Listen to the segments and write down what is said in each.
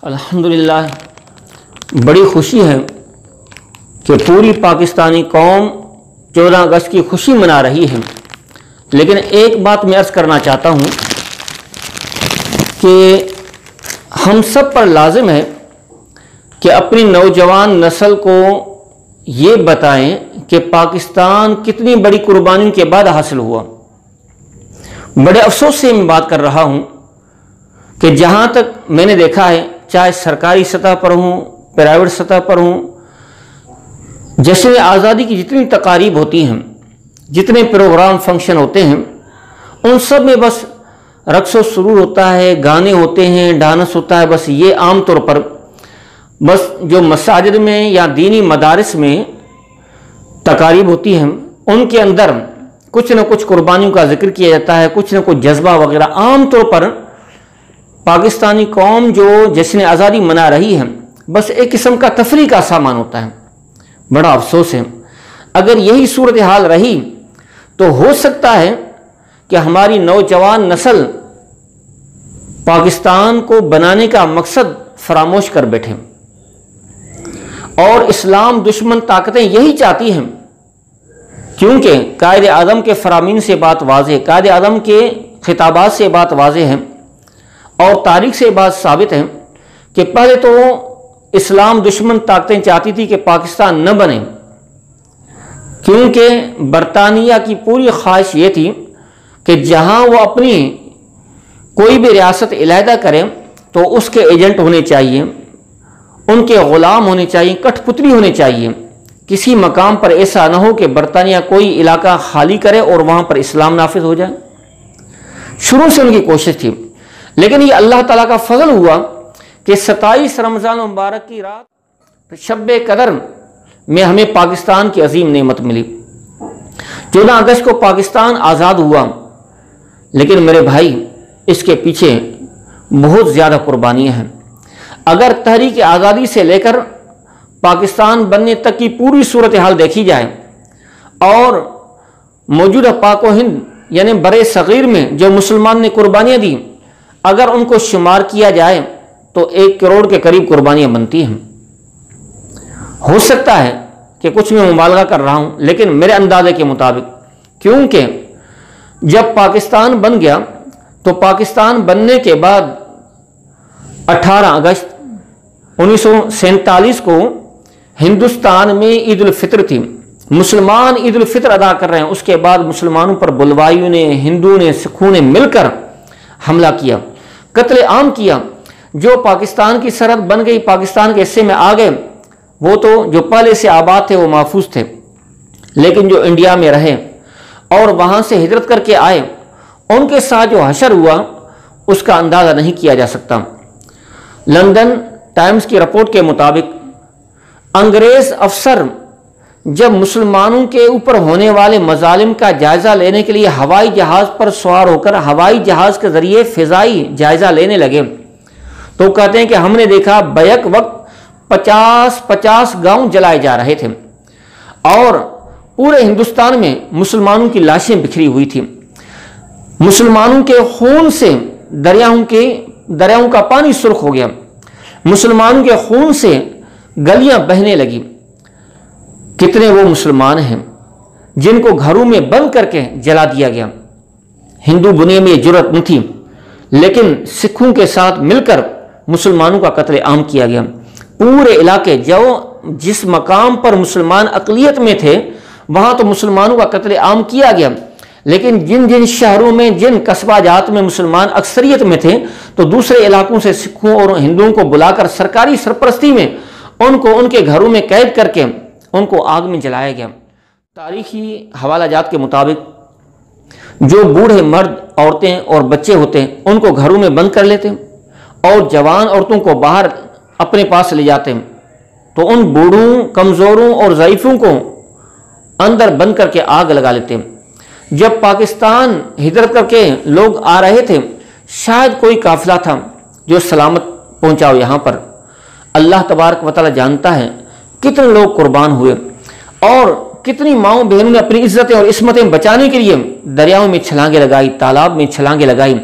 الحمدللہ بڑی خوشی ہے کہ پوری پاکستانی قوم 14 اگست کی خوشی منا رہی ہے، لیکن ایک بات میں عرض کرنا چاہتا ہوں کہ ہم سب پر لازم ہے کہ اپنی نوجوان نسل کو یہ بتائیں کہ پاکستان کتنی بڑی قربانیوں کے بعد حاصل ہوا۔ بڑے افسوس سے میں بات کر رہا ہوں کہ جہاں تک میں نے دیکھا ہے، چاہے سرکاری سطح پر ہوں، پرائیویٹ سطح پر ہوں، جشن آزادی کی جتنی تقاریب ہوتی ہیں، جتنے پروگرام فنکشن ہوتے ہیں، ان سب میں بس رقص و سرور ہوتا ہے، گانے ہوتے ہیں، ڈانس ہوتا ہے۔ بس یہ عام طور پر بس جو مساجد میں یا دینی مدارس میں تقاریب ہوتی ہیں، ان کے اندر کچھ نہ کچھ قربانیوں کا ذکر کیا جاتا ہے، کچھ نہ کچھ جذبہ وغیرہ۔ عام طور پر پاکستانی قوم جو جشن آزادی منا رہی ہے، بس ایک قسم کا تفریح کا سامان ہوتا ہے۔ بڑا افسوس ہے، اگر یہی صورتحال رہی تو ہو سکتا ہے کہ ہماری نوجوان نسل پاکستان کو بنانے کا مقصد فراموش کر بیٹھے، اور اسلام دشمن طاقتیں یہی چاہتی ہیں، کیونکہ قائد اعظم کے فرامین سے بات واضح ہے، قائد اعظم کے خطابات سے بات واضح ہے، اور تاریخ سے بات ثابت ہے کہ پہلے تو اسلام دشمن طاقتیں چاہتی تھی کہ پاکستان نہ بنے، کیونکہ برطانیہ کی پوری خواہش یہ تھی کہ جہاں وہ اپنی کوئی بھی ریاست علیحدہ کرے تو اس کے ایجنٹ ہونے چاہیے، ان کے غلام ہونے چاہیے، کٹھ پتلی ہونے چاہیے۔ کسی مقام پر ایسا نہ ہو کہ برطانیہ کوئی علاقہ خالی کرے اور وہاں پر اسلام نافذ ہو جائے۔ شروع سے ان کی کوشش تھی، لیکن یہ اللہ تعالیٰ کا فضل ہوا کہ 27 رمضان مبارک کی رات شب قدر میں ہمیں پاکستان کی عظیم نعمت ملی۔ 14 اگست کو پاکستان آزاد ہوا، لیکن میرے بھائی اس کے پیچھے بہت زیادہ قربانیاں ہیں۔ اگر تحریک آزادی سے لے کر پاکستان بننے تک کی پوری صورتحال دیکھی جائے، اور موجودہ پاک و ہند یعنی برِ صغیر میں جو مسلمان نے قربانیاں دی، اگر ان کو شمار کیا جائے تو 1 کروڑ کے قریب قربانیاں بنتی ہیں۔ ہو سکتا ہے کہ کچھ میں مبالغہ کر رہا ہوں، لیکن میرے اندازے کے مطابق، کیونکہ جب پاکستان بن گیا تو پاکستان بننے کے بعد 18 اگست 1947 کو ہندوستان میں عید الفطر تھی، مسلمان عید الفطر ادا کر رہے ہیں۔ اس کے بعد مسلمانوں پر بلوائیوں نے، ہندوؤں نے، سکھوں نے مل کر حملہ کیا، قتل عام کیا۔ جو پاکستان کی سرحد بن گئی، پاکستان کے حصے میں آ گئے، وہ تو جو پہلے سے آباد تھے وہ محفوظ تھے، لیکن جو انڈیا میں رہے اور وہاں سے ہجرت کر کے آئے، ان کے ساتھ جو حشر ہوا اس کا اندازہ نہیں کیا جا سکتا۔ لندن ٹائمز کی رپورٹ کے مطابق انگریز افسر جب مسلمانوں کے اوپر ہونے والے مظالم کا جائزہ لینے کے لیے ہوائی جہاز پر سوار ہو کر ہوائی جہاز کے ذریعے فضائی جائزہ لینے لگے، تو کہتے ہیں کہ ہم نے دیکھا بیک وقت 50 گاؤں جلائے جا رہے تھے، اور پورے ہندوستان میں مسلمانوں کی لاشیں بکھری ہوئی تھیں۔ مسلمانوں کے خون سے دریاؤں کا پانی سرخ ہو گیا، مسلمانوں کے خون سے گلیاں بہنے لگی۔ کتنے وہ مسلمان ہیں جن کو گھروں میں بند کر کے جلا دیا گیا۔ ہندو دنیا میں یہ جرأت نہ تھی، لیکن سکھوں کے ساتھ مل کر مسلمانوں کا قتل عام کیا گیا۔ پورے علاقے جس مقام پر مسلمان اقلیت میں تھے، وہاں تو مسلمانوں کا قتل عام کیا گیا، لیکن جن شہروں میں، جن قصبہ جات میں مسلمان اکثریت میں تھے، تو دوسرے علاقوں سے سکھوں اور ہندوؤں کو بلا کر سرکاری سرپرستی میں ان کو ان کے گھروں میں قید کر کے ان کو آگ میں جلایا گیا۔ تاریخی حوالہ جات کے مطابق جو بوڑھے مرد، عورتیں اور بچے ہوتے ہیں ان کو گھروں میں بند کر لیتے، اور جوان عورتوں کو باہر اپنے پاس لے جاتے ہیں، تو ان بوڑھوں، کمزوروں اور ضعیفوں کو اندر بند کر کے آگ لگا لیتے ہیں۔ جب پاکستان ہجرت کر کے لوگ آ رہے تھے، شاید کوئی قافلہ تھا جو سلامت پہنچاؤ یہاں پر، اللہ تبارک و تعالی جانتا ہے کتنے لوگ قربان ہوئے، اور کتنی ماؤں بہنوں نے اپنی عزتیں اور عصمتیں بچانے کے لیے دریاؤں میں چھلانگیں لگائی، تالاب میں چھلانگیں لگائی۔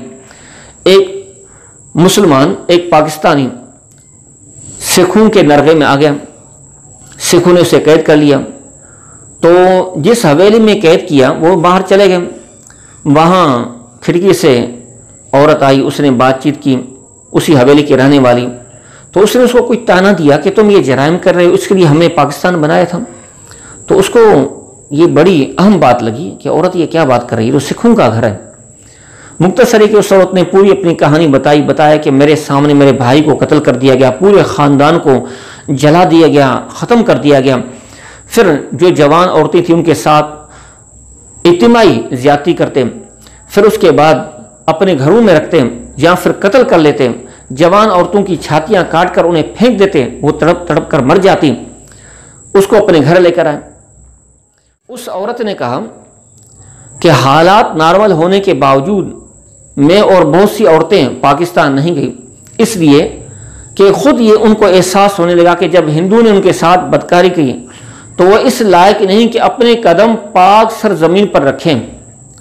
ایک مسلمان، ایک پاکستانی سکھوں کے نرغے میں آ گیا، سکھوں نے اسے قید کر لیا۔ تو جس حویلی میں قید کیا وہ باہر چلے گئے، وہاں کھڑکی سے عورت آئی، اس نے بات چیت کی، اسی حویلی کی رہنے والی، تو اس نے اس کو کوئی تانا دیا کہ تم یہ جرائم کر رہے ہو، اس کے لیے ہمیں پاکستان بنایا تھا۔ تو اس کو یہ بڑی اہم بات لگی کہ عورت یہ کیا بات کر رہی ہے، وہ سکھوں کا گھر ہے۔ مختصر ہے کہ اس عورت نے پوری اپنی کہانی بتایا کہ میرے سامنے میرے بھائی کو قتل کر دیا گیا، پورے خاندان کو جلا دیا گیا، ختم کر دیا گیا۔ پھر جو جوان عورتیں تھیں ان کے ساتھ اجتماعی زیادتی کرتے، پھر اس کے بعد اپنے گھروں میں رکھتے یا پھر قتل کر لیتے، جوان عورتوں کی چھاتیاں کاٹ کر انہیں پھینک دیتے، وہ تڑپ تڑپ کر مر جاتی، اس کو اپنے گھر لے کر آئے۔ اس عورت نے کہا کہ حالات نارمل ہونے کے باوجود میں اور بہت سی عورتیں پاکستان نہیں گئی، اس لیے کہ خود یہ ان کو احساس ہونے لگا کہ جب ہندو نے ان کے ساتھ بدکاری کی تو وہ اس لائق نہیں کہ اپنے قدم پاک سرزمین پر رکھیں۔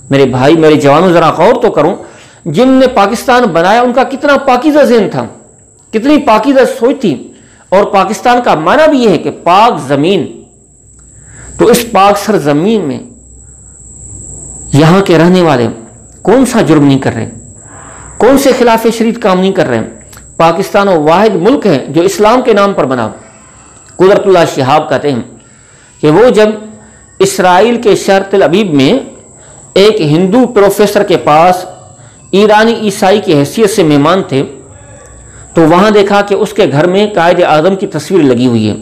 میرے بھائی، میرے جوانوں، ذرا غور تو کروں، جن نے پاکستان بنایا ان کا کتنا پاکیزہ ذہن تھا، کتنی پاکیزہ سوچ تھی، اور پاکستان کا معنی بھی یہ ہے کہ پاک زمین۔ تو اس پاک سرزمین میں یہاں کے رہنے والے کون سا جرم نہیں کر رہے، کون سے خلاف شریعت کام نہیں کر رہے؟ پاکستان وہ واحد ملک ہے جو اسلام کے نام پر بنا۔ قدرت اللہ شہاب کہتے ہیں کہ وہ جب اسرائیل کے شہر تل ابیب میں ایک ہندو پروفیسر کے پاس ایرانی عیسائی کی حیثیت سے مہمان تھے تو وہاں دیکھا کہ اس کے گھر میں قائد اعظم کی تصویر لگی ہوئی ہے۔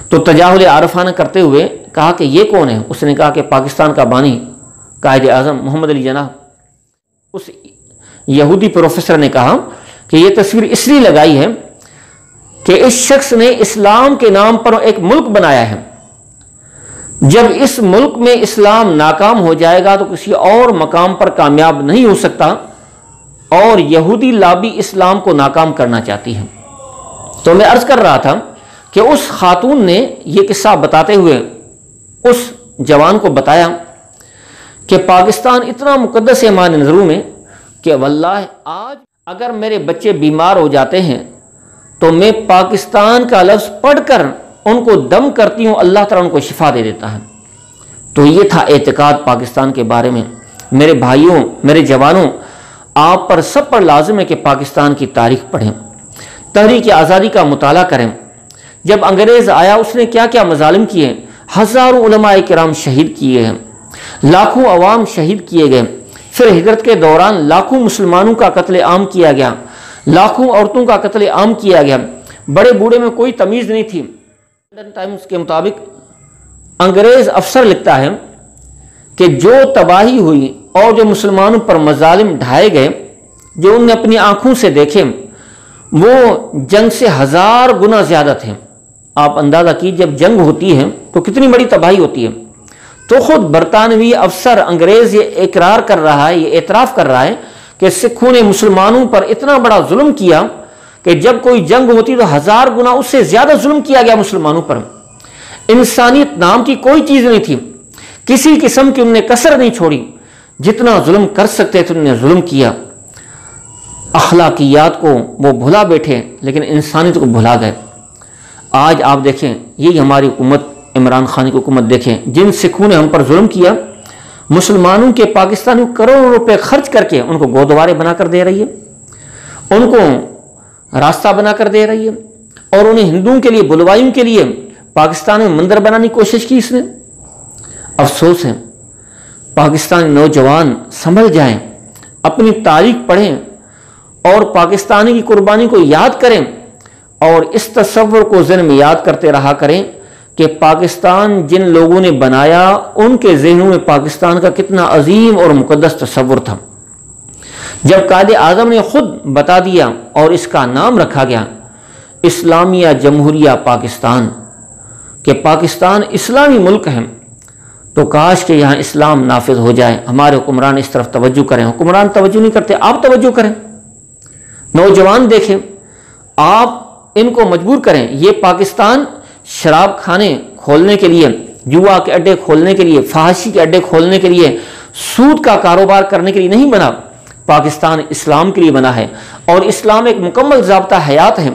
تو تجاہل عارفانہ کرتے ہوئے کہا کہ یہ کون ہے؟ اس نے کہا کہ پاکستان کا بانی قائد اعظم محمد علی جناح۔ اس یہودی پروفیسر نے کہا کہ یہ تصویر اس لیے لگائی ہے کہ اس شخص نے اسلام کے نام پر ایک ملک بنایا ہے، جب اس ملک میں اسلام ناکام ہو جائے گا تو کسی اور مقام پر کامیاب نہیں ہو سکتا، اور یہودی لابی اسلام کو ناکام کرنا چاہتی ہے۔ تو میں عرض کر رہا تھا کہ اس خاتون نے یہ قصہ بتاتے ہوئے اس جوان کو بتایا کہ پاکستان اتنا مقدس ہے ہمارے نظروں میں کہ واللہ آج اگر میرے بچے بیمار ہو جاتے ہیں تو میں پاکستان کا لفظ پڑھ کر ان کو دم کرتی ہوں، اللہ تعالیٰ ان کو شفا دے دیتا ہے۔ تو یہ تھا اعتقاد پاکستان کے بارے میں۔ میرے بھائیوں، میرے جوانوں، آپ پر سب پر لازم ہے کہ پاکستان کی تاریخ پڑھیں، تحریک آزادی کا مطالعہ کریں۔ جب انگریز آیا اس نے کیا کیا مظالم کیے، ہزاروں علماء کرام شہید کیے ہیں، لاکھوں عوام شہید کیے گئے۔ پھر ہجرت کے دوران لاکھوں مسلمانوں کا قتل عام کیا گیا، لاکھوں عورتوں کا قتل عام کیا گیا، بڑے بوڑھے میں کوئی تمیز نہیں تھی۔ لنڈن ٹائمز کے مطابق انگریز افسر لکھتا ہے کہ جو تباہی ہوئی اور جو مسلمانوں پر مظالم ڈھائے گئے، جو انہوں نے اپنی آنکھوں سے دیکھے، وہ جنگ سے 1000 گنا زیادہ تھے۔ آپ اندازہ کی جب جنگ ہوتی ہے تو کتنی بڑی تباہی ہوتی ہے۔ تو خود برطانوی افسر انگریز یہ اقرار کر رہا ہے، یہ اعتراف کر رہا ہے کہ سکھوں نے مسلمانوں پر اتنا بڑا ظلم کیا کہ جب کوئی جنگ ہوتی تو 1000 گنا اس سے زیادہ ظلم کیا گیا مسلمانوں پر۔ انسانیت نام کی کوئی چیز نہیں تھی، کسی قسم کی انہوں نے کسر نہیں چھوڑی، جتنا ظلم کر سکتے تھے انہوں نے ظلم کیا۔ اخلاقیات کو وہ بھلا بیٹھے لیکن انسانیت کو بھلا گئے۔ آج آپ دیکھیں، یہی ہماری حکومت، عمران خان کی حکومت دیکھیں، جن سکھوں نے ہم پر ظلم کیا، مسلمانوں کے پاکستانی کروڑوں روپے خرچ کر کے ان کو گودوارے بنا کر دے رہی ہے، ان کو راستہ بنا کر دے رہی ہے، اور انہیں ہندوؤں کے لیے، بلوائیوں کے لیے پاکستان میں مندر بنانے کی کوشش کی اس نے۔ افسوس ہے، پاکستانی نوجوان سنبھل جائیں، اپنی تاریخ پڑھیں اور پاکستانی کی قربانی کو یاد کریں، اور اس تصور کو ذہن میں یاد کرتے رہا کریں کہ پاکستان جن لوگوں نے بنایا ان کے ذہنوں میں پاکستان کا کتنا عظیم اور مقدس تصور تھا۔ جب قائد اعظم نے خود بتا دیا اور اس کا نام رکھا گیا اسلامیہ جمہوریہ پاکستان، کہ پاکستان اسلامی ملک ہے، تو کاش کہ یہاں اسلام نافذ ہو جائے۔ ہمارے حکمران اس طرف توجہ کریں، حکمران توجہ نہیں کرتے، آپ توجہ کریں، نوجوان دیکھیں، آپ ان کو مجبور کریں۔ یہ پاکستان شراب خانے کھولنے کے لیے، جوا کے اڈے کھولنے کے لیے، فحاشی کے اڈے کھولنے کے لیے، سود کا کاروبار کرنے کے لیے نہیں بنا، پاکستان اسلام کے لیے بنا ہے، اور اسلام ایک مکمل ضابطہ حیات ہے۔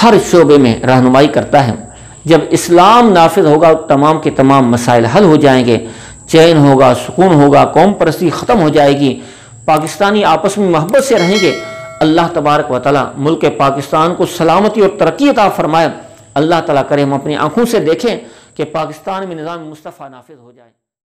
ہر شعبے میں رہنمائی کرتا ہے۔ جب اسلام نافذ ہوگا تمام کے تمام مسائل حل ہو جائیں گے، چین ہوگا، سکون ہوگا، قوم پرستی ختم ہو جائے گی، پاکستانی آپس میں محبت سے رہیں گے۔ اللہ تبارک و تعالیٰ ملک پاکستان کو سلامتی اور ترقی عطا فرمائے۔ اللہ تعالیٰ کرے ہم اپنی آنکھوں سے دیکھیں کہ پاکستان میں نظام مصطفیٰ نافذ ہو جائے۔